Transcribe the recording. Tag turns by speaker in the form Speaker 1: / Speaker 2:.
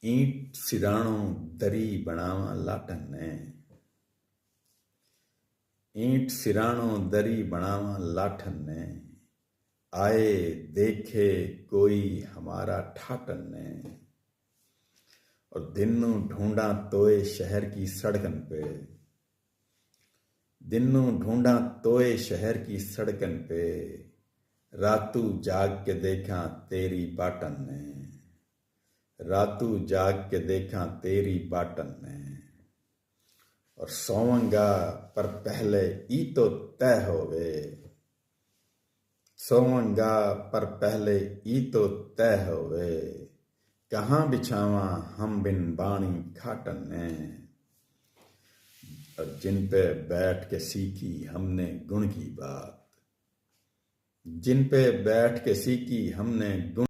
Speaker 1: ईंट सिराणो दरी बनावा लाठन ने। ईंट सिराणो दरी बनावा लाठन ने। आए देखे कोई हमारा ठाटन ने। और दिनों ढूंढा तोए शहर की सड़कन पे। दिनों ढूंढा तोए शहर की सड़कन पे। रातू जाग के देखा तेरी बाटन ने। रातू जाग के देखा तेरी बाटन ने। और सोवंगा पर पहले ई तो तय होवे। सोवंगा पर पहले ई तो तय होवे। कहाँ बिछावा हम बिन बाणी खाटन ने। और जिन पे बैठ के सीखी हमने गुण की बात। जिन पे बैठ के सीखी हमने गुण